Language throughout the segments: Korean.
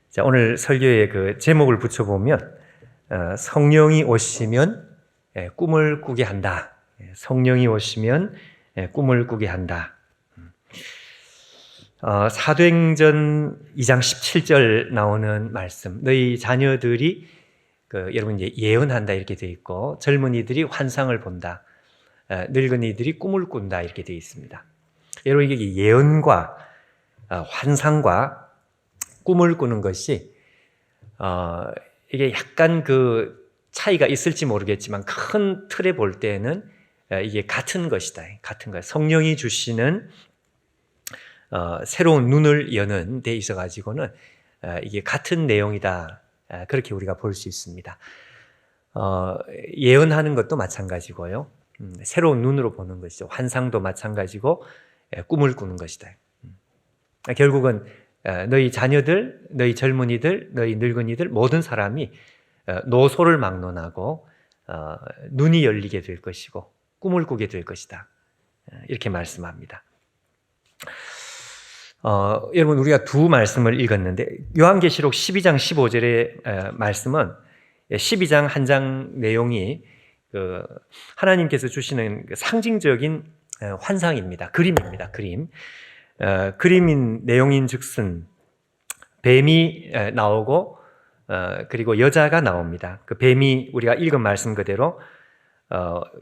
자, 오늘 설교의 그 제목을 붙여보면 성령이 오시면 꿈을 꾸게 한다. 성령이 오시면 꿈을 꾸게 한다. 사도행전 2장 17절 나오는 말씀, 너희 자녀들이 여러분 이제 예언한다 이렇게 되어 있고, 젊은이들이 환상을 본다, 늙은이들이 꿈을 꾼다 이렇게 되어 있습니다. 여러분 이게 예언과 환상과 꿈을 꾸는 것이 이게 약간 그 차이가 있을지 모르겠지만 큰 틀에 볼 때는 이게 같은 것이다. 같은 것. 성령이 주시는 새로운 눈을 여는 데 있어 가지고는 이게 같은 내용이다. 그렇게 우리가 볼 수 있습니다. 예언하는 것도 마찬가지고요. 새로운 눈으로 보는 것이죠. 환상도 마찬가지고 꿈을 꾸는 것이다. 결국은 너희 자녀들, 너희 젊은이들, 너희 늙은이들 모든 사람이 노소를 막론하고 눈이 열리게 될 것이고 꿈을 꾸게 될 것이다. 이렇게 말씀합니다. 여러분 우리가 두 말씀을 읽었는데 요한계시록 12장 15절의 말씀은 12장 한 장 내용이 하나님께서 주시는 상징적인 환상입니다. 그림입니다. 그림인 내용인 즉슨 뱀이 나오고 그리고 여자가 나옵니다. 그 뱀이 우리가 읽은 말씀 그대로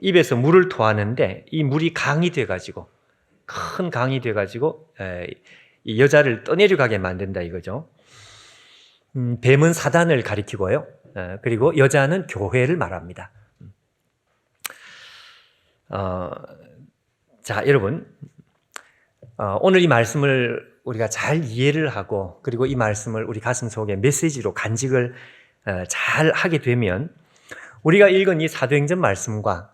입에서 물을 토하는데 이 물이 강이 돼가지고 큰 강이 돼가지고 이 여자를 떠내려가게 만든다 이거죠. 뱀은 사단을 가리키고요. 그리고 여자는 교회를 말합니다. 자, 여러분 오늘 이 말씀을 우리가 잘 이해를 하고 그리고 이 말씀을 우리 가슴 속에 메시지로 간직을 잘 하게 되면 우리가 읽은 이 사도행전 말씀과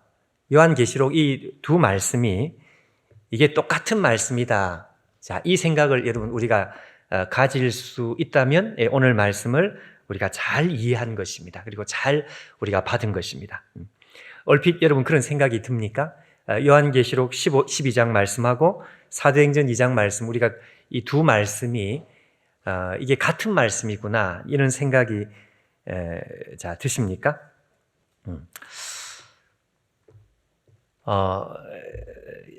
요한계시록 이 두 말씀이 이게 똑같은 말씀이다. 자, 이 생각을 여러분 우리가 가질 수 있다면 오늘 말씀을 우리가 잘 이해한 것입니다. 그리고 잘 우리가 받은 것입니다. 얼핏 여러분 그런 생각이 듭니까? 요한계시록 12장 말씀하고 사도행전 2장 말씀, 우리가 이 두 말씀이 이게 같은 말씀이구나 이런 생각이 드십니까?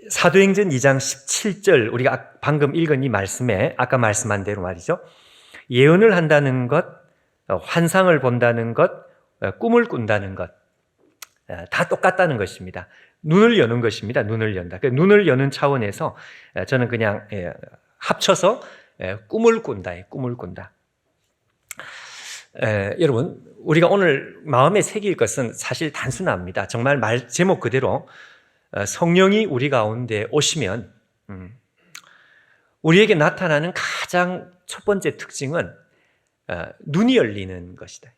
사도행전 2장 17절 우리가 방금 읽은 이 말씀에 아까 말씀한 대로 말이죠. 예언을 한다는 것, 환상을 본다는 것, 꿈을 꾼다는 것 다 똑같다는 것입니다. 눈을 여는 것입니다. 눈을 연다. 눈을 여는 차원에서 저는 그냥 합쳐서 꿈을 꾼다. 꿈을 꾼다. 여러분 우리가 오늘 마음에 새길 것은 사실 단순합니다. 정말 말 제목 그대로 성령이 우리 가운데 오시면 우리에게 나타나는 가장 첫 번째 특징은 눈이 열리는 것이다.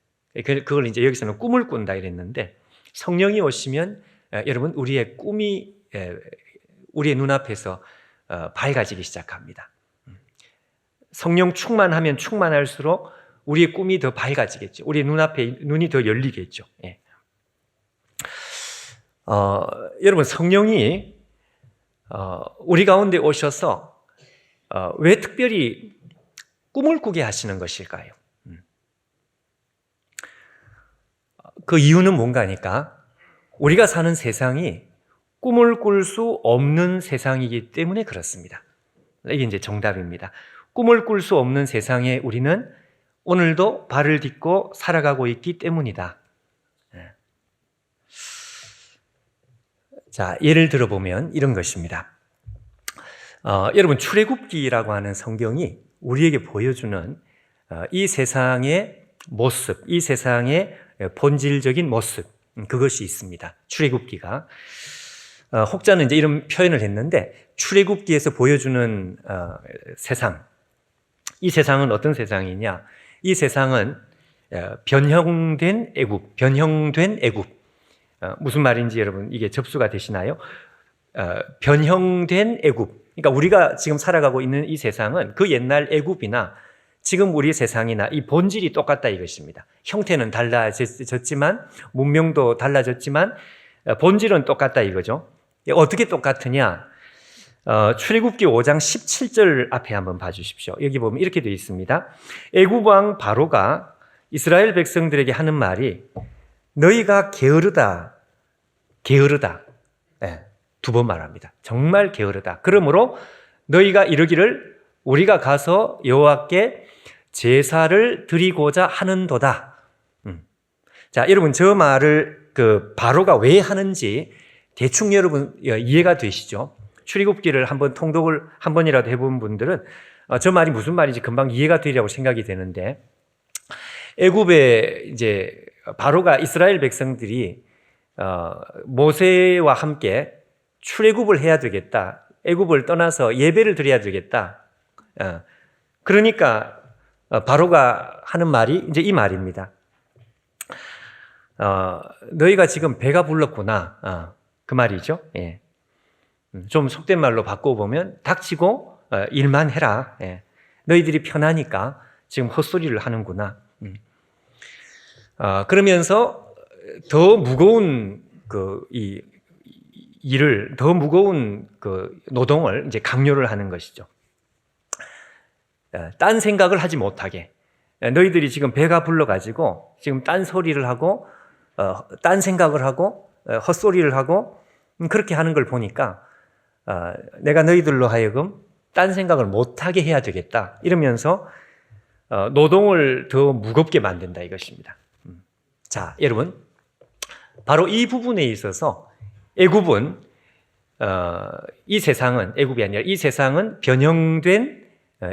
그걸 이제 여기서는 꿈을 꾼다 이랬는데 성령이 오시면 여러분 우리의 꿈이 우리의 눈앞에서 밝아지기 시작합니다. 성령 충만하면 충만할수록 우리의 꿈이 더 밝아지겠죠. 우리의 눈앞에 눈이 더 열리겠죠. 예. 여러분 성령이 우리 가운데 오셔서 왜 특별히 꿈을 꾸게 하시는 것일까요? 그 이유는 뭔가니까 우리가 사는 세상이 꿈을 꿀 수 없는 세상이기 때문에 그렇습니다. 이게 이제 정답입니다. 꿈을 꿀 수 없는 세상에 우리는 오늘도 발을 딛고 살아가고 있기 때문이다. 자, 예를 들어보면 이런 것입니다. 여러분 출애굽기라고 하는 성경이 우리에게 보여주는 이 세상의 모습, 이 세상의 본질적인 모습, 그것이 있습니다. 출애굽기가 혹자는 이제 이런 표현을 했는데 출애굽기에서 보여주는 세상, 이 세상은 어떤 세상이냐? 이 세상은 변형된 애굽, 무슨 말인지 여러분 이게 접수가 되시나요? 변형된 애굽. 그러니까 우리가 지금 살아가고 있는 이 세상은 그 옛날 애굽이나 지금 우리 세상이나 이 본질이 똑같다 이것입니다. 형태는 달라졌지만 문명도 달라졌지만 본질은 똑같다 이거죠. 어떻게 똑같으냐? 출애굽기 5장 17절 앞에 한번 봐주십시오. 여기 보면 이렇게 되어 있습니다. 애굽 왕 바로가 이스라엘 백성들에게 하는 말이 너희가 게으르다. 네, 2번 말합니다. 정말 게으르다. 그러므로 너희가 이르기를 우리가 가서 여호와께 제사를 드리고자 하는도다. 자, 여러분 저 말을 바로가 왜 하는지 대충 여러분 이해가 되시죠? 출애굽기를 한번 통독을 한 번이라도 해본 분들은 저 말이 무슨 말인지 금방 이해가 되리라고 생각이 되는데, 애굽에 이제 바로가 이스라엘 백성들이 모세와 함께 출애굽을 해야 되겠다. 애굽을 떠나서 예배를 드려야 되겠다. 그러니까 바로가 하는 말이 이제 이 말입니다. 너희가 지금 배가 불렀구나. 그 말이죠. 예. 좀 속된 말로 바꿔보면 닥치고 일만 해라. 예. 너희들이 편하니까 지금 헛소리를 하는구나. 그러면서 더 무거운 이 일을, 더 무거운 노동을 이제 강요를 하는 것이죠. 딴 생각을 하지 못하게. 너희들이 지금 배가 불러가지고 지금 딴 소리를 하고 딴 생각을 하고 헛소리를 하고 그렇게 하는 걸 보니까 내가 너희들로 하여금 딴 생각을 못하게 해야 되겠다. 이러면서 노동을 더 무겁게 만든다 이것입니다. 자, 여러분, 바로 이 부분에 있어서 애굽은 이 세상은, 애굽이 아니라 이 세상은 변형된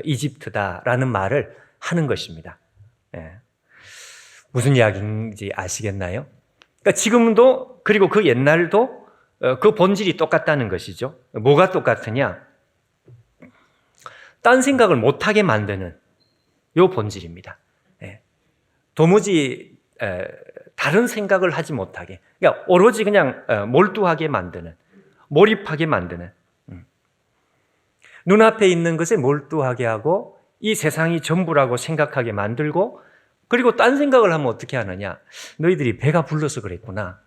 이집트다라는 말을 하는 것입니다. 예. 무슨 이야기인지 아시겠나요? 그러니까 지금도, 그리고 그 옛날도 그 본질이 똑같다는 것이죠. 뭐가 똑같으냐? 딴 생각을 못하게 만드는 요 본질입니다. 예. 도무지 다른 생각을 하지 못하게, 그러니까 오로지 그냥 몰두하게 만드는, 몰입하게 만드는, 눈앞에 있는 것에 몰두하게 하고 이 세상이 전부라고 생각하게 만들고, 그리고 딴 생각을 하면 어떻게 하느냐? 너희들이 배가 불러서 그랬구나.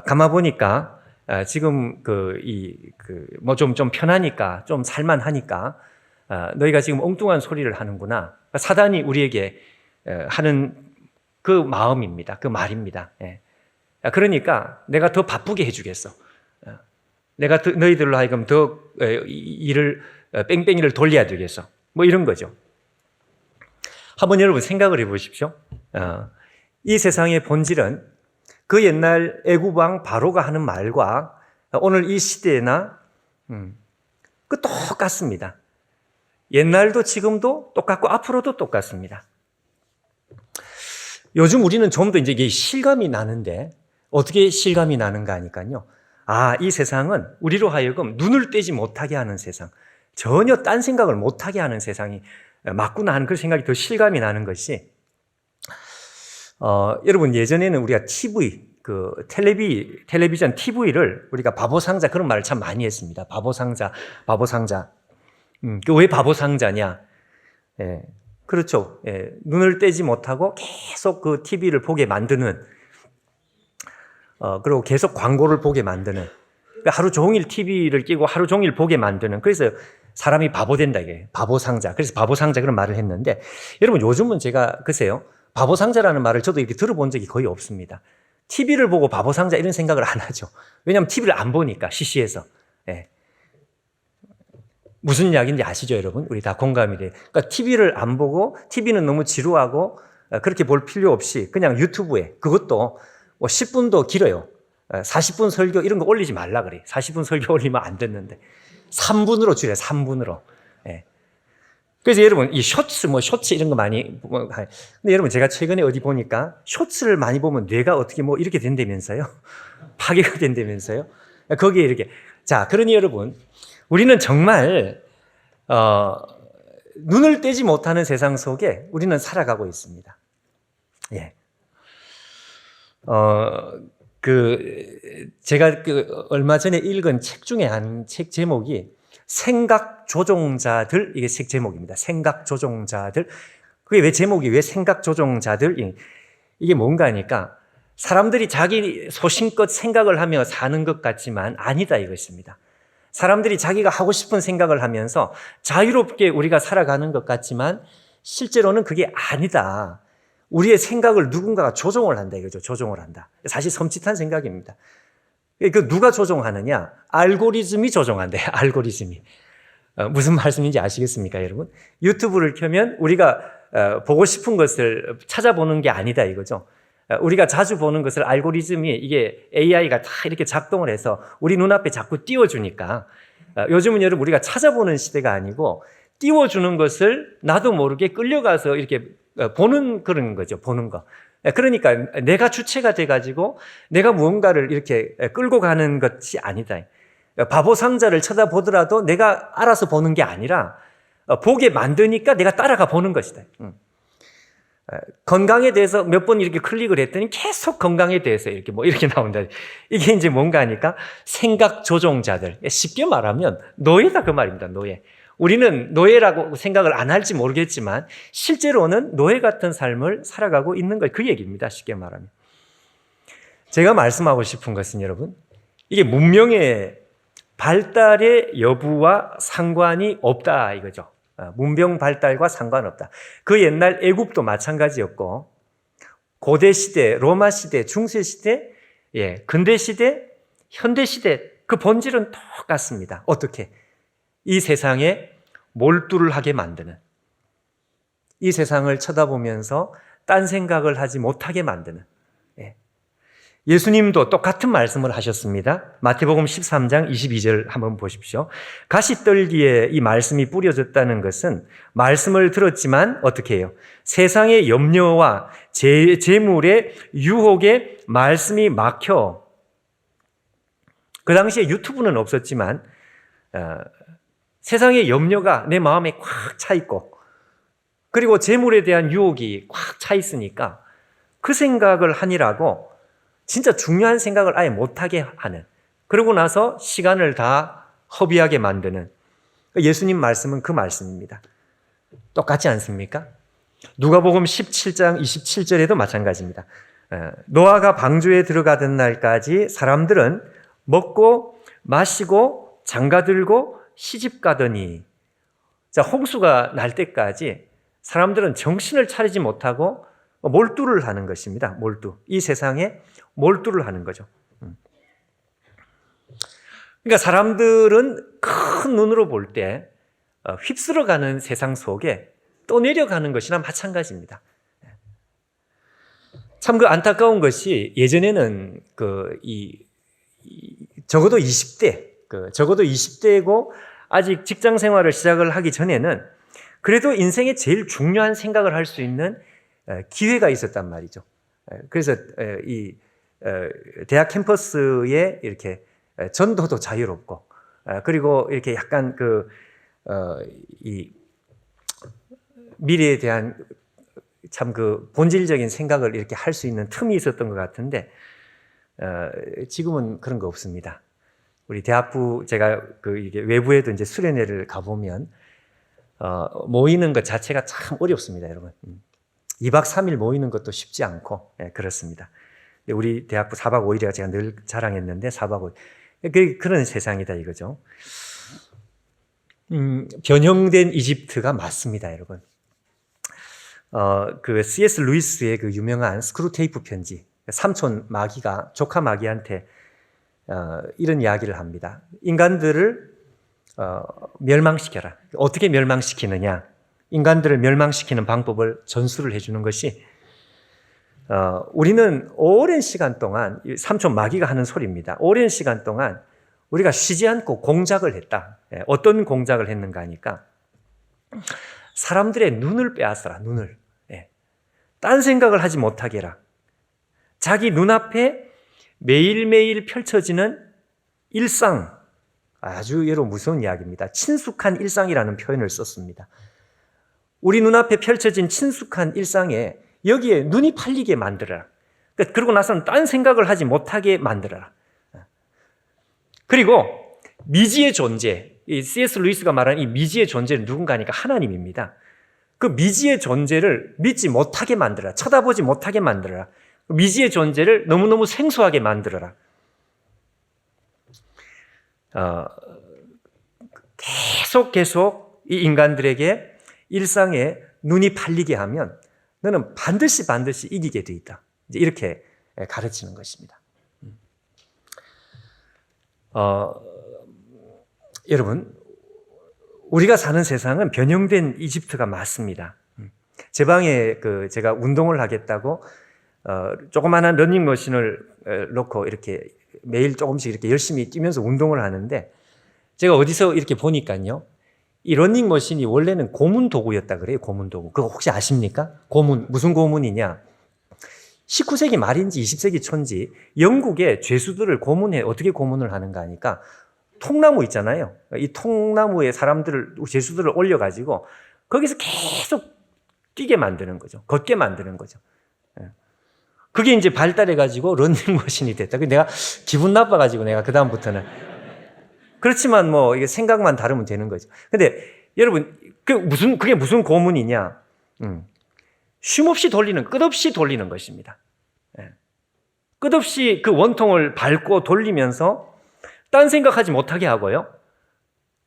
가만 보니까 지금 좀 편하니까, 좀 살만하니까 너희가 지금 엉뚱한 소리를 하는구나. 사단이 우리에게 하는 그 마음입니다. 그 말입니다. 예. 그러니까 내가 더 바쁘게 해주겠어. 내가 너희들로 하여금 더 일을 뺑뺑이를 돌려야 되겠어. 뭐 이런 거죠. 한번 여러분 생각을 해보십시오. 이 세상의 본질은 그 옛날 애굽 왕 바로가 하는 말과 오늘 이 시대나 똑같습니다. 옛날도 지금도 똑같고 앞으로도 똑같습니다. 요즘 우리는 좀 더 이제 이게 실감이 나는데, 어떻게 실감이 나는가 하니까요. 이 세상은 우리로 하여금 눈을 떼지 못하게 하는 세상, 전혀 딴 생각을 못하게 하는 세상이 맞구나 하는 그런 생각이 더 실감이 나는 것이, 여러분 예전에는 우리가 TV, 텔레비전 TV를 우리가 바보상자 그런 말을 참 많이 했습니다. 바보상자. 왜 바보상자냐? 예, 그렇죠. 예, 눈을 떼지 못하고 계속 그 TV를 보게 만드는, 그리고 계속 광고를 보게 만드는, 하루 종일 TV를 끼고 하루 종일 보게 만드는, 그래서 사람이 바보 된다 이게 바보상자. 그래서 바보상자 그런 말을 했는데, 여러분 요즘은 제가 글쎄요, 바보상자라는 말을 저도 이렇게 들어본 적이 거의 없습니다. TV를 보고 바보상자 이런 생각을 안 하죠. 왜냐하면 TV를 안 보니까, 시시해서. 예. 무슨 이야기인지 아시죠, 여러분? 우리 다 공감이 돼요. 그러니까 TV를 안 보고, TV는 너무 지루하고 그렇게 볼 필요 없이 그냥 유튜브에, 그것도 10분도 길어요. 40분 설교 이런 거 올리지 말라 그래. 40분 설교 올리면 안 됐는데 3분으로 줄여요. 3분으로. 예. 그래서 여러분 이 쇼츠 이런 거 많이 근데 여러분 제가 최근에 어디 보니까 쇼츠를 많이 보면 뇌가 어떻게 이렇게 된다면서요. 파괴가 된다면서요. 거기에 이렇게. 자, 그러니 여러분 우리는 정말 눈을 떼지 못하는 세상 속에 우리는 살아가고 있습니다. 예. 제가 얼마 전에 읽은 책 중에 한 책 제목이 생각 조종자들, 이게 책 제목입니다. 생각 조종자들. 그게 왜 제목이 왜 생각 조종자들? 이게 뭔가 하니까 사람들이 자기 소신껏 생각을 하며 사는 것 같지만 아니다 이것입니다. 사람들이 자기가 하고 싶은 생각을 하면서 자유롭게 우리가 살아가는 것 같지만 실제로는 그게 아니다. 우리의 생각을 누군가가 조종을 한다 이거죠. 조종을 한다. 사실 섬찟한 생각입니다. 그 누가 조종하느냐? 알고리즘이 조종한대요. 알고리즘이. 무슨 말씀인지 아시겠습니까, 여러분? 유튜브를 켜면 우리가 보고 싶은 것을 찾아보는 게 아니다 이거죠. 우리가 자주 보는 것을 알고리즘이 이게 AI가 다 이렇게 작동을 해서 우리 눈앞에 자꾸 띄워주니까 요즘은 여러분 우리가 찾아보는 시대가 아니고 띄워주는 것을 나도 모르게 끌려가서 이렇게 보는 그런 거죠. 보는 거. 그러니까 내가 주체가 돼가지고 내가 무언가를 이렇게 끌고 가는 것이 아니다. 바보 상자를 쳐다보더라도 내가 알아서 보는 게 아니라 보게 만드니까 내가 따라가 보는 것이다. 건강에 대해서 몇 번 이렇게 클릭을 했더니 계속 건강에 대해서 이렇게 나온다. 이게 이제 뭔가 하니까 생각 조종자들. 쉽게 말하면 노예다 그 말입니다. 노예. 우리는 노예라고 생각을 안 할지 모르겠지만 실제로는 노예 같은 삶을 살아가고 있는 거 그 얘기입니다. 쉽게 말하면. 제가 말씀하고 싶은 것은 여러분, 이게 문명의 발달의 여부와 상관이 없다 이거죠. 문명 발달과 상관없다. 그 옛날 애굽도 마찬가지였고 고대 시대, 로마 시대, 중세 시대, 근대 시대, 현대 시대 그 본질은 똑같습니다. 어떻게? 이 세상에 몰두를 하게 만드는, 이 세상을 쳐다보면서 딴 생각을 하지 못하게 만드는. 예수님도 똑같은 말씀을 하셨습니다. 마태복음 13장 22절 한번 보십시오. 가시떨기에 이 말씀이 뿌려졌다는 것은 말씀을 들었지만 어떻게 해요? 세상의 염려와 재물의 유혹에 말씀이 막혀. 그 당시에 유튜브는 없었지만 세상의 염려가 내 마음에 꽉 차 있고 그리고 재물에 대한 유혹이 꽉 차 있으니까 그 생각을 하니라고 진짜 중요한 생각을 아예 못하게 하는, 그러고 나서 시간을 다 허비하게 만드는 예수님 말씀은 그 말씀입니다. 똑같지 않습니까? 누가복음 17장 27절에도 마찬가지입니다. 노아가 방주에 들어가던 날까지 사람들은 먹고 마시고 장가들고 시집가더니, 자, 홍수가 날 때까지 사람들은 정신을 차리지 못하고 몰두를 하는 것입니다. 몰두. 이 세상에 몰두를 하는 거죠. 그러니까 사람들은 큰 눈으로 볼 때 휩쓸어가는 세상 속에 떠내려가는 것이나 마찬가지입니다. 참 그 안타까운 것이 예전에는 적어도 20대고 아직 직장 생활을 시작을 하기 전에는 그래도 인생에 제일 중요한 생각을 할 수 있는 기회가 있었단 말이죠. 그래서 이 대학 캠퍼스에 이렇게 전도도 자유롭고 그리고 이렇게 약간 이 미래에 대한 참 그 본질적인 생각을 이렇게 할 수 있는 틈이 있었던 것 같은데 지금은 그런 거 없습니다. 우리 대학부 제가 이게 외부에도 이제 수련회를 가보면 모이는 것 자체가 참 어렵습니다, 여러분. 2박 3일 모이는 것도 쉽지 않고 그렇습니다. 우리 대학부 4박 5일이라 제가 늘 자랑했는데 4박 5일 그런 세상이다 이거죠. 변형된 이집트가 맞습니다, 여러분. 그 C.S. 루이스의 그 유명한 스크루테이프 편지, 삼촌 마귀가 조카 마귀한테 이런 이야기를 합니다. 인간들을 멸망시켜라. 어떻게 멸망시키느냐? 인간들을 멸망시키는 방법을 전수를 해주는 것이 우리는 오랜 시간 동안 삼촌 마귀가 하는 소리입니다. 오랜 시간 동안 우리가 쉬지 않고 공작을 했다. 어떤 공작을 했는가 하니까 사람들의 눈을 빼앗아라. 눈을. 딴 생각을 하지 못하게 해라. 자기 눈앞에 매일매일 펼쳐지는 일상, 아주 여러분 무서운 이야기입니다. 친숙한 일상이라는 표현을 썼습니다. 우리 눈앞에 펼쳐진 친숙한 일상에 여기에 눈이 팔리게 만들어라. 그러고 나서는 딴 생각을 하지 못하게 만들어라. 그리고 미지의 존재, 이 C.S. 루이스가 말하는 이 미지의 존재는 누군가니까 하나님입니다. 그 미지의 존재를 믿지 못하게 만들어라. 쳐다보지 못하게 만들어라. 미지의 존재를 너무너무 생소하게 만들어라. 계속 이 인간들에게 일상에 눈이 팔리게 하면 너는 반드시 이기게 돼 있다. 이제 이렇게 가르치는 것입니다. 여러분, 우리가 사는 세상은 변형된 이집트가 맞습니다. 제 방에 제가 운동을 하겠다고 조그마한 러닝머신을 놓고 이렇게 매일 조금씩 이렇게 열심히 뛰면서 운동을 하는데, 제가 어디서 이렇게 보니까요, 이 러닝머신이 원래는 고문 도구였다 그래요. 고문 도구. 그거 혹시 아십니까? 고문, 무슨 고문이냐? 19세기 말인지 20세기 초인지 영국의 죄수들을 어떻게 고문을 하는가 하니까, 통나무 있잖아요. 이 통나무에 죄수들을 올려가지고 거기서 계속 뛰게 만드는 거죠. 걷게 만드는 거죠. 그게 이제 발달해가지고 런닝머신이 됐다. 내가 기분 나빠가지고 내가 그다음부터는. 그렇지만 뭐 이게 생각만 다르면 되는 거죠. 근데 여러분, 그게 무슨 고문이냐? 쉼없이 돌리는, 끝없이 돌리는 것입니다. 끝없이 그 원통을 밟고 돌리면서 딴 생각하지 못하게 하고요.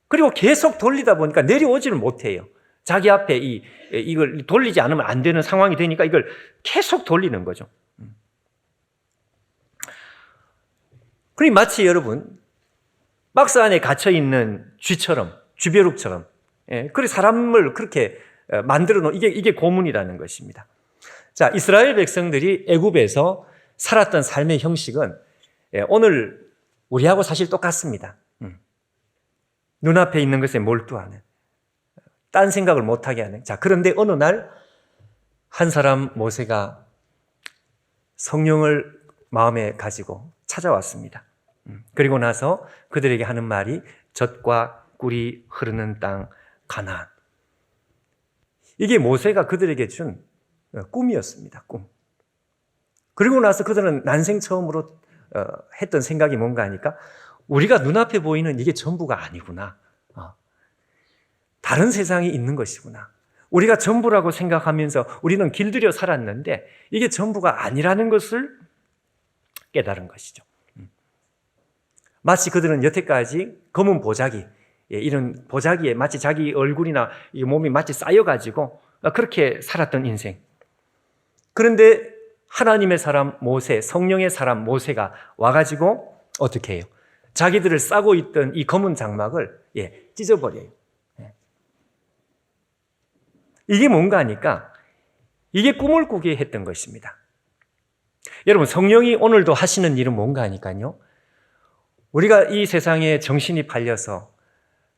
그리고 계속 돌리다 보니까 내려오지를 못해요. 자기 앞에 이걸 돌리지 않으면 안 되는 상황이 되니까 이걸 계속 돌리는 거죠. 그리고 마치 여러분, 박스 안에 갇혀있는 쥐벼룩처럼, 그리고 사람을 그렇게 만들어 놓은, 이게 고문이라는 것입니다. 자, 이스라엘 백성들이 애굽에서 살았던 삶의 형식은 오늘 우리하고 사실 똑같습니다. 눈앞에 있는 것에 몰두하는, 딴 생각을 못하게 하는. 자, 그런데 어느 날 한 사람 모세가 성령을 마음에 가지고 찾아왔습니다. 그리고 나서 그들에게 하는 말이 젖과 꿀이 흐르는 땅 가나안. 이게 모세가 그들에게 준 꿈이었습니다. 꿈. 그리고 나서 그들은 난생 처음으로 했던 생각이 뭔가 하니까, 우리가 눈앞에 보이는 이게 전부가 아니구나. 다른 세상이 있는 것이구나. 우리가 전부라고 생각하면서 우리는 길들여 살았는데 이게 전부가 아니라는 것을 깨달은 것이죠. 마치 그들은 여태까지 검은 보자기, 이런 보자기에 마치 자기 얼굴이나 몸이 마치 쌓여가지고 그렇게 살았던 인생. 그런데 하나님의 사람 모세, 성령의 사람 모세가 와가지고 어떻게 해요? 자기들을 싸고 있던 이 검은 장막을 찢어버려요. 이게 뭔가 하니까 이게 꿈을 꾸게 했던 것입니다. 여러분, 성령이 오늘도 하시는 일은 뭔가 하니까요, 우리가 이 세상에 정신이 팔려서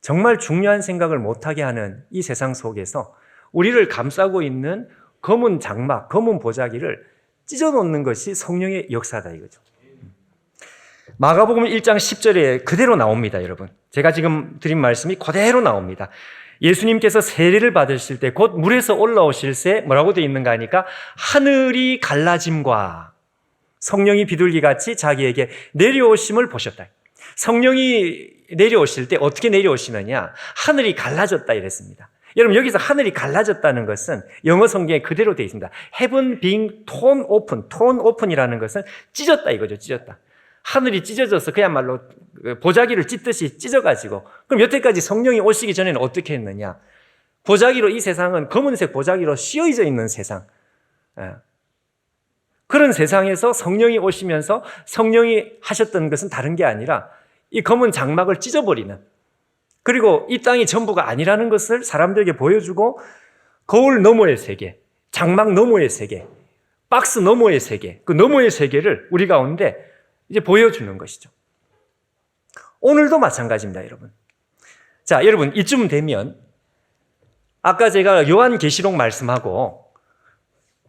정말 중요한 생각을 못하게 하는 이 세상 속에서 우리를 감싸고 있는 검은 장막, 검은 보자기를 찢어놓는 것이 성령의 역사다 이거죠. 마가복음 1장 10절에 그대로 나옵니다, 여러분. 제가 지금 드린 말씀이 그대로 나옵니다. 예수님께서 세례를 받으실 때 곧 물에서 올라오실 때 뭐라고 되어 있는가 하니까, 하늘이 갈라짐과 성령이 비둘기같이 자기에게 내려오심을 보셨다. 성령이 내려오실 때 어떻게 내려오시느냐? 하늘이 갈라졌다 이랬습니다. 여러분, 여기서 하늘이 갈라졌다는 것은 영어 성경에 그대로 되어 있습니다. Heaven being torn open. torn open이라는 것은 찢었다 이거죠. 찢었다. 하늘이 찢어져서 그야말로 보자기를 찢듯이 찢어가지고, 그럼 여태까지 성령이 오시기 전에는 어떻게 했느냐? 보자기로, 이 세상은 검은색 보자기로 씌어져 있는 세상. 그런 세상에서 성령이 오시면서 성령이 하셨던 것은 다른 게 아니라 이 검은 장막을 찢어버리는, 그리고 이 땅이 전부가 아니라는 것을 사람들에게 보여주고, 거울 너머의 세계, 장막 너머의 세계, 박스 너머의 세계, 그 너머의 세계를 우리 가운데 이제 보여주는 것이죠. 오늘도 마찬가지입니다, 여러분. 자, 여러분, 이쯤 되면 아까 제가 요한계시록 말씀하고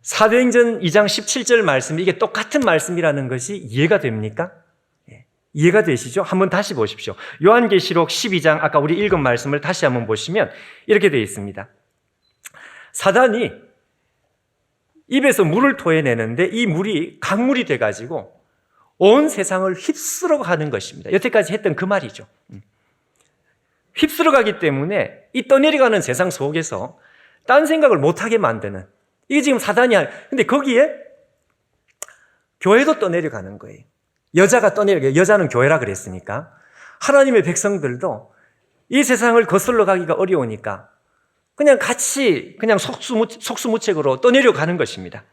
사도행전 2장 17절 말씀, 이게 똑같은 말씀이라는 것이 이해가 됩니까? 이해가 되시죠? 한번 다시 보십시오. 요한계시록 12장, 아까 우리 읽은 말씀을 다시 한번 보시면 이렇게 되어 있습니다. 사단이 입에서 물을 토해내는데 이 물이 강물이 돼가지고 온 세상을 휩쓸어 가는 것입니다. 여태까지 했던 그 말이죠. 휩쓸어 가기 때문에 이 떠내려가는 세상 속에서 딴 생각을 못하게 만드는, 이게 지금 사단이 근데 거기에 교회도 떠내려가는 거예요. 여자가 떠내려가요. 여자는 교회라 그랬으니까 하나님의 백성들도 이 세상을 거슬러 가기가 어려우니까 그냥 같이 그냥 속수무책으로 떠내려가는 것입니다.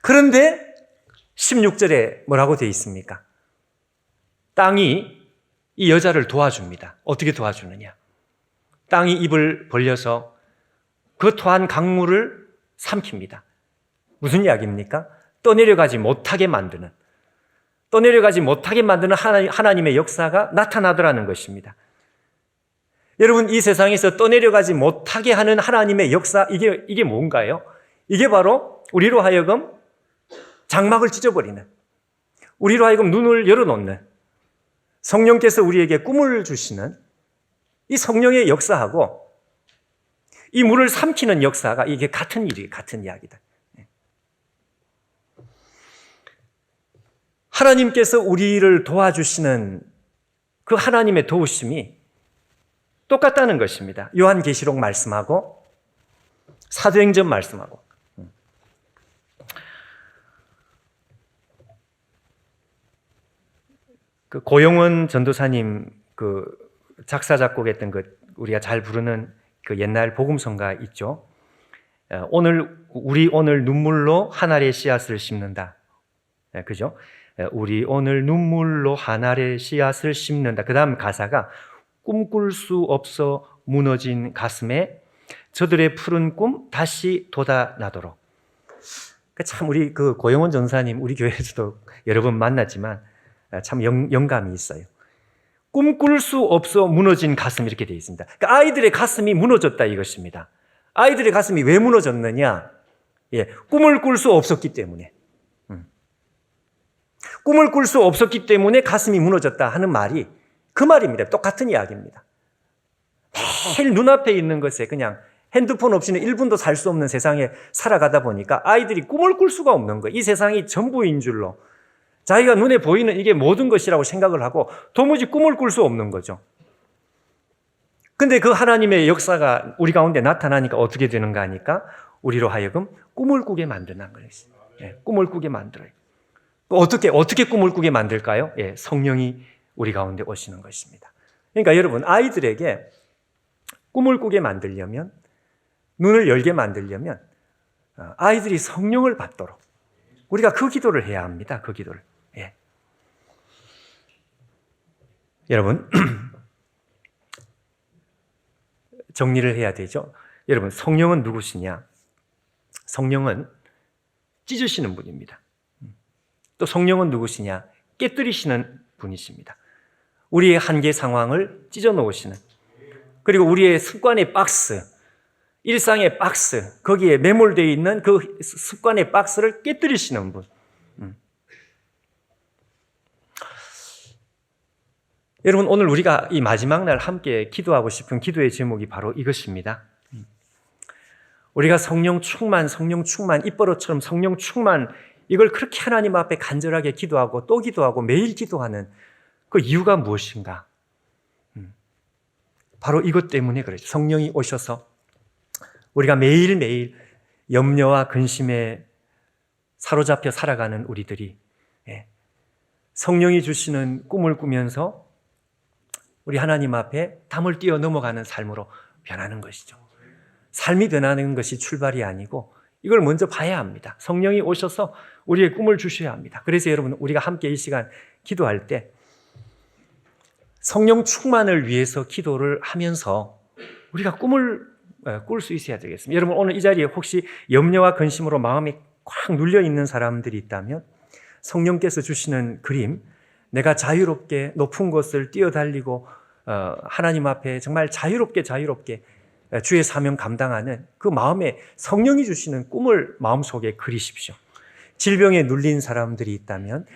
그런데 16절에 뭐라고 되어 있습니까? 땅이 이 여자를 도와줍니다. 어떻게 도와주느냐? 땅이 입을 벌려서 그 토한 강물을 삼킵니다. 무슨 이야기입니까? 떠내려가지 못하게 만드는 하나님의 역사가 나타나더라는 것입니다. 여러분, 이 세상에서 떠내려가지 못하게 하는 하나님의 역사, 이게 뭔가요? 이게 바로 우리로 하여금 장막을 찢어버리는, 우리로 하여금 눈을 열어놓는, 성령께서 우리에게 꿈을 주시는 이 성령의 역사하고 이 물을 삼키는 역사가 이게 같은 일이에요. 같은 이야기다. 하나님께서 우리를 도와주시는 그 하나님의 도우심이 똑같다는 것입니다. 요한계시록 말씀하고 사도행전 말씀하고. 그 고용원 전도사님 그 작사 작곡했던 그 우리가 잘 부르는 그 옛날 복음성가 있죠. 우리 오늘 눈물로 한 알의 씨앗을 심는다. 그죠? 우리 오늘 눈물로 한 알의 씨앗을 심는다. 그 다음 가사가 꿈꿀 수 없어 무너진 가슴에 저들의 푸른 꿈 다시 돋아나도록. 참 우리 그 고영원 전사님 우리 교회에서도 여러 번 만났지만 참 영감이 있어요. 꿈꿀 수 없어 무너진 가슴 이렇게 되어 있습니다. 그러니까 아이들의 가슴이 무너졌다 이것입니다. 아이들의 가슴이 왜 무너졌느냐? 꿈을 꿀 수 없었기 때문에. 꿈을 꿀 수 없었기 때문에 가슴이 무너졌다 하는 말이 그 말입니다. 똑같은 이야기입니다. 매일 눈앞에 있는 것에 그냥 핸드폰 없이는 1분도 살 수 없는 세상에 살아가다 보니까 아이들이 꿈을 꿀 수가 없는 거예요. 이 세상이 전부인 줄로. 자기가 눈에 보이는 이게 모든 것이라고 생각을 하고 도무지 꿈을 꿀 수 없는 거죠. 근데 그 하나님의 역사가 우리 가운데 나타나니까 어떻게 되는가 하니까 우리로 하여금 꿈을 꾸게 만드는 거예요. 꿈을 꾸게 만들어요. 어떻게 꿈을 꾸게 만들까요? 성령이 우리 가운데 오시는 것입니다. 그러니까 여러분, 아이들에게 꿈을 꾸게 만들려면, 눈을 열게 만들려면 아이들이 성령을 받도록 우리가 그 기도를 해야 합니다. 그 기도를. 여러분, 정리를 해야 되죠. 여러분, 성령은 누구시냐? 성령은 찢으시는 분입니다. 또 성령은 누구시냐? 깨뜨리시는 분이십니다. 우리의 한계 상황을 찢어 놓으시는, 그리고 우리의 습관의 박스, 일상의 박스, 거기에 매몰되어 있는 그 습관의 박스를 깨뜨리시는 분. 여러분, 오늘 우리가 이 마지막 날 함께 기도하고 싶은 기도의 제목이 바로 이것입니다. 우리가 성령 충만, 입버릇처럼 성령 충만, 이걸 그렇게 하나님 앞에 간절하게 기도하고 또 기도하고 매일 기도하는 그 이유가 무엇인가? 바로 이것 때문에 그렇죠. 성령이 오셔서 우리가 매일매일 염려와 근심에 사로잡혀 살아가는 우리들이 성령이 주시는 꿈을 꾸면서 우리 하나님 앞에 담을 뛰어 넘어가는 삶으로 변하는 것이죠. 삶이 변하는 것이 출발이 아니고 이걸 먼저 봐야 합니다. 성령이 오셔서 우리의 꿈을 주셔야 합니다. 그래서 여러분, 우리가 함께 이 시간 기도할 때 성령 충만을 위해서 기도를 하면서 우리가 꿈을 꿀 수 있어야 되겠습니다. 여러분, 오늘 이 자리에 혹시 염려와 근심으로 마음이 꽉 눌려 있는 사람들이 있다면 성령께서 주시는 그림, 내가 자유롭게 높은 곳을 뛰어달리고 하나님 앞에 정말 자유롭게 주의 사명 감당하는 그 마음에 성령이 주시는 꿈을 마음속에 그리십시오. 질병에 눌린 사람들이 있다면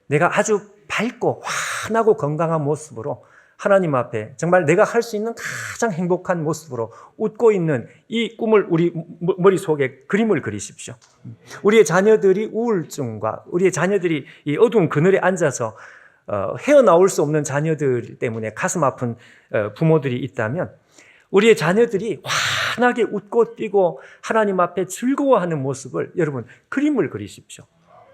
내가 아주 밝고 환하고 건강한 모습으로 하나님 앞에 정말 내가 할 수 있는 가장 행복한 모습으로 웃고 있는 이 꿈을 우리 머릿속에 그림을 그리십시오. 우리의 자녀들이 우울증과 우리의 자녀들이 이 어두운 그늘에 앉아서 헤어나올 수 없는 자녀들 때문에 가슴 아픈 부모들이 있다면 우리의 자녀들이 환하게 웃고 뛰고 하나님 앞에 즐거워하는 모습을 여러분 그림을 그리십시오.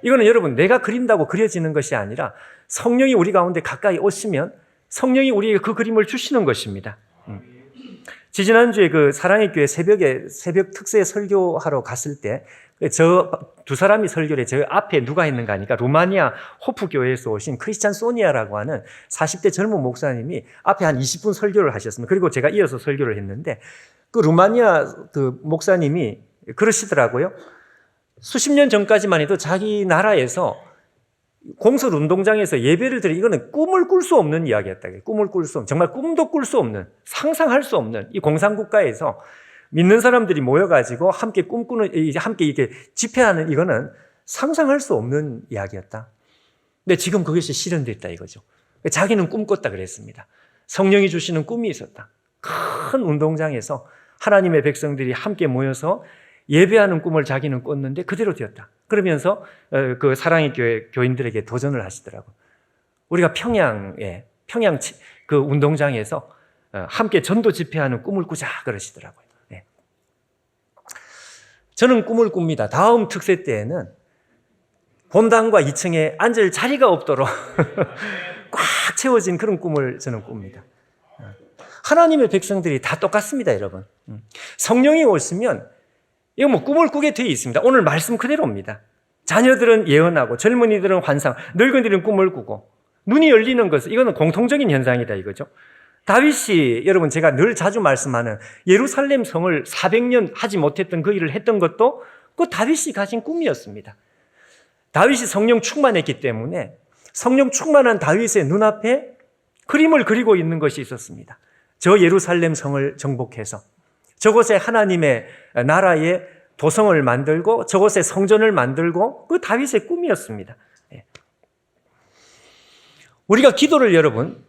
이거는 여러분 내가 그린다고 그려지는 것이 아니라 성령이 우리 가운데 가까이 오시면 성령이 우리에게 그 그림을 주시는 것입니다. 지지난주에 그 사랑의 교회 새벽 특세 설교하러 갔을 때 저 두 사람이 설교를 저 앞에 누가 있는가 하니까 루마니아 호프교회에서 오신 크리스찬 소니아라고 하는 40대 젊은 목사님이 앞에 한 20분 설교를 하셨습니다. 그리고 제가 이어서 설교를 했는데 그 루마니아 그 목사님이 그러시더라고요. 수십 년 전까지만 해도 자기 나라에서 공설 운동장에서 예배를 드리 이거는 꿈을 꿀 수 없는 이야기였다. 꿈을 꿀 수 없는, 정말 꿈도 꿀 수 없는, 상상할 수 없는 이 공산국가에서 믿는 사람들이 모여가지고 함께 꿈꾸는, 함께 이렇게 집회하는 이거는 상상할 수 없는 이야기였다. 근데 지금 그것이 실현됐다 이거죠. 자기는 꿈꿨다 그랬습니다. 성령이 주시는 꿈이 있었다. 큰 운동장에서 하나님의 백성들이 함께 모여서 예배하는 꿈을 자기는 꿨는데 그대로 되었다. 그러면서 그 사랑의 교회 교인들에게 도전을 하시더라고요. 우리가 평양 그 운동장에서 함께 전도 집회하는 꿈을 꾸자 그러시더라고요. 네. 저는 꿈을 꿉니다. 다음 특세 때에는 본당과 2층에 앉을 자리가 없도록 꽉 채워진 그런 꿈을 저는 꿉니다. 하나님의 백성들이 다 똑같습니다, 여러분. 성령이 오시면 이거 뭐 꿈을 꾸게 되어 있습니다. 오늘 말씀 그대로입니다. 자녀들은 예언하고 젊은이들은 환상, 늙은이들은 꿈을 꾸고 눈이 열리는 것은 이거는 공통적인 현상이다 이거죠. 다윗이 여러분 제가 늘 자주 말씀하는 예루살렘 성을 400년 하지 못했던 그 일을 했던 것도 그 다윗이 가진 꿈이었습니다. 다윗이 성령 충만했기 때문에 성령 충만한 다윗의 눈앞에 그림을 그리고 있는 것이 있었습니다. 저 예루살렘 성을 정복해서 저곳에 하나님의 나라의 도성을 만들고 저곳에 성전을 만들고 그 다윗의 꿈이었습니다. 우리가 기도를 여러분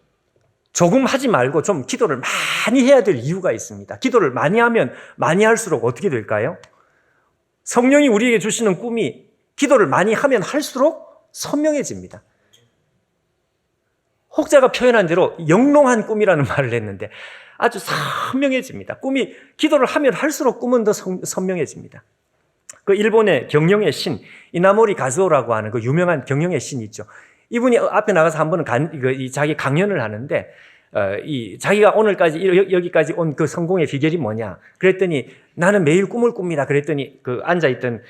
조금 하지 말고 좀 기도를 많이 해야 될 이유가 있습니다. 기도를 많이 하면 많이 할수록 어떻게 될까요? 성령이 우리에게 주시는 꿈이 기도를 많이 하면 할수록 선명해집니다. 혹자가 표현한 대로 영롱한 꿈이라는 말을 했는데 아주 선명해집니다. 꿈이 기도를 하면 할수록 꿈은 더 선명해집니다. 그 일본의 경영의 신 이나모리 가즈오라고 하는 그 유명한 경영의 신 있죠. 이분이 앞에 나가서 한 번은 자기 강연을 하는데 자기가 오늘까지 여기까지 온 그 성공의 비결이 뭐냐? 그랬더니 나는 매일 꿈을 꿉니다. 그랬더니 그 앉아있던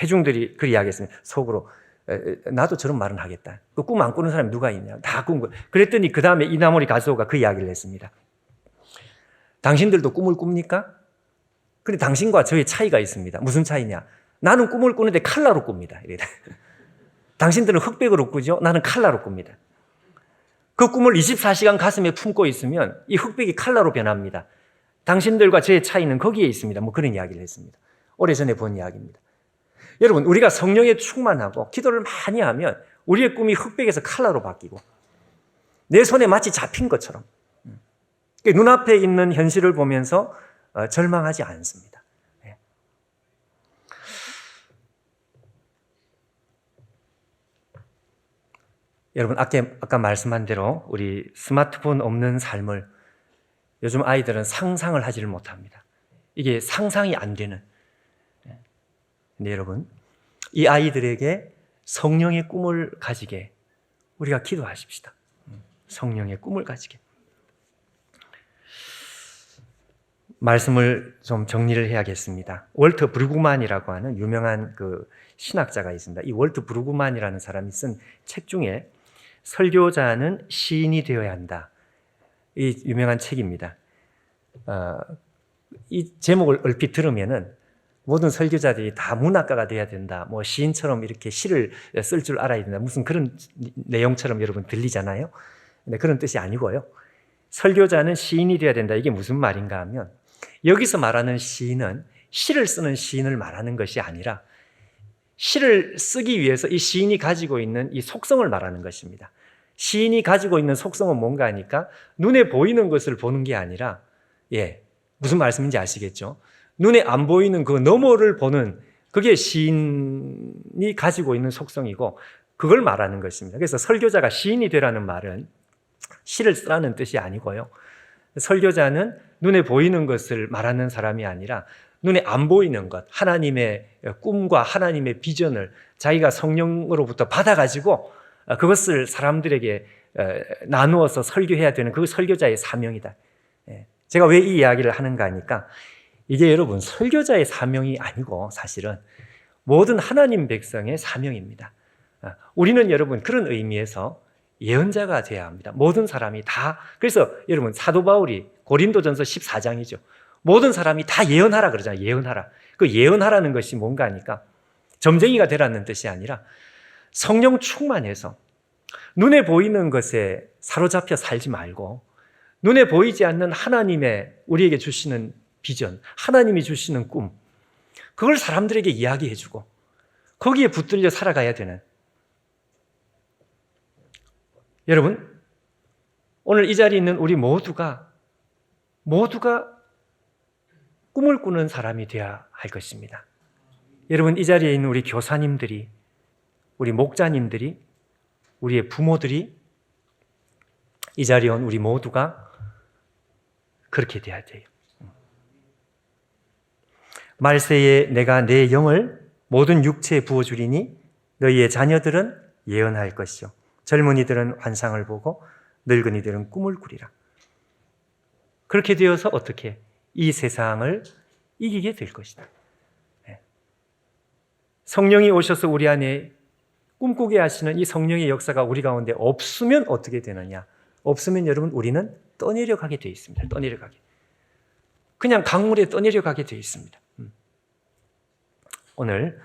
회중들이 그 이야기했습니다. 속으로 나도 저런 말은 하겠다. 그 꿈 안 꾸는 사람이 누가 있냐? 다 꿈. 그랬더니 그 다음에 이나모리 가즈오가 그 이야기를 했습니다. 당신들도 꿈을 꿉니까? 근데 당신과 저의 차이가 있습니다. 무슨 차이냐? 나는 꿈을 꾸는데 칼라로 꿉니다. 당신들은 흑백으로 꾸죠? 나는 칼라로 꿉니다. 그 꿈을 24시간 가슴에 품고 있으면 이 흑백이 칼라로 변합니다. 당신들과 저의 차이는 거기에 있습니다. 뭐 그런 이야기를 했습니다. 오래전에 본 이야기입니다. 여러분, 우리가 성령에 충만하고 기도를 많이 하면 우리의 꿈이 흑백에서 칼라로 바뀌고 내 손에 마치 잡힌 것처럼 눈앞에 있는 현실을 보면서 절망하지 않습니다. 네. 여러분, 아까 말씀한 대로 우리 스마트폰 없는 삶을 요즘 아이들은 상상을 하지를 못합니다. 이게 상상이 안 되는. 근데 여러분, 이 아이들에게 성령의 꿈을 가지게 우리가 기도하십시다. 성령의 꿈을 가지게. 말씀을 좀 정리를 해야겠습니다. 월터 브루그만이라고 하는 유명한 그 신학자가 있습니다. 이 월터 브루그만이라는 사람이 쓴 책 중에 설교자는 시인이 되어야 한다. 이 유명한 책입니다. 이 제목을 얼핏 들으면은 모든 설교자들이 다 문학가가 돼야 된다. 뭐 시인처럼 이렇게 시를 쓸 줄 알아야 된다. 무슨 그런 내용처럼 여러분 들리잖아요. 근데 그런 뜻이 아니고요. 설교자는 시인이 되어야 된다. 이게 무슨 말인가 하면 여기서 말하는 시인은 시를 쓰는 시인을 말하는 것이 아니라 시를 쓰기 위해서 이 시인이 가지고 있는 이 속성을 말하는 것입니다. 시인이 가지고 있는 속성은 뭔가 하니까 눈에 보이는 것을 보는 게 아니라 무슨 말씀인지 아시겠죠? 눈에 안 보이는 그 너머를 보는 그게 시인이 가지고 있는 속성이고 그걸 말하는 것입니다. 그래서 설교자가 시인이 되라는 말은 시를 쓰라는 뜻이 아니고요. 설교자는 눈에 보이는 것을 말하는 사람이 아니라 눈에 안 보이는 것, 하나님의 꿈과 하나님의 비전을 자기가 성령으로부터 받아가지고 그것을 사람들에게 나누어서 설교해야 되는 그 설교자의 사명이다. 제가 왜 이 이야기를 하는가 하니까 이게 여러분 설교자의 사명이 아니고 사실은 모든 하나님 백성의 사명입니다. 우리는 여러분 그런 의미에서 예언자가 되어야 합니다. 모든 사람이 다. 그래서 여러분 사도 바울이 고린도전서 14장이죠. 모든 사람이 다 예언하라 그러잖아요. 예언하라. 그 예언하라는 것이 뭔가 하니까 점쟁이가 되라는 뜻이 아니라 성령 충만해서 눈에 보이는 것에 사로잡혀 살지 말고 눈에 보이지 않는 하나님의 우리에게 주시는 비전, 하나님이 주시는 꿈, 그걸 사람들에게 이야기해주고 거기에 붙들려 살아가야 되는, 여러분 오늘 이 자리에 있는 우리 모두가 꿈을 꾸는 사람이 되어야 할 것입니다. 여러분 이 자리에 있는 우리 교사님들이, 우리 목자님들이, 우리의 부모들이, 이 자리에 온 우리 모두가 그렇게 돼야 돼요. 말세에 내가 내 영을 모든 육체에 부어주리니 너희의 자녀들은 예언할 것이요 젊은이들은 환상을 보고 늙은이들은 꿈을 꾸리라. 그렇게 되어서 어떻게 이 세상을 이기게 될 것이다. 성령이 오셔서 우리 안에 꿈꾸게 하시는 이 성령의 역사가 우리 가운데 없으면 어떻게 되느냐? 없으면 여러분 우리는 떠내려가게 되어 있습니다. 떠내려가게. 그냥 강물에 떠내려가게 되어 있습니다. 오늘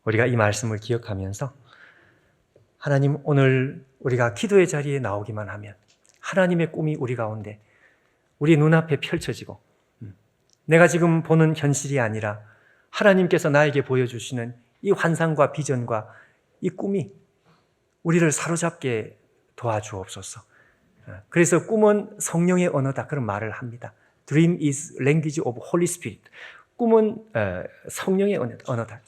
우리가 이 말씀을 기억하면서 하나님, 오늘 우리가 기도의 자리에 나오기만 하면 하나님의 꿈이 우리 가운데 우리 눈앞에 펼쳐지고 내가 지금 보는 현실이 아니라 하나님께서 나에게 보여주시는 이 환상과 비전과 이 꿈이 우리를 사로잡게 도와주옵소서. 그래서 꿈은 성령의 언어다, 그런 말을 합니다. Dream is language of Holy Spirit. 꿈은 성령의 언어다.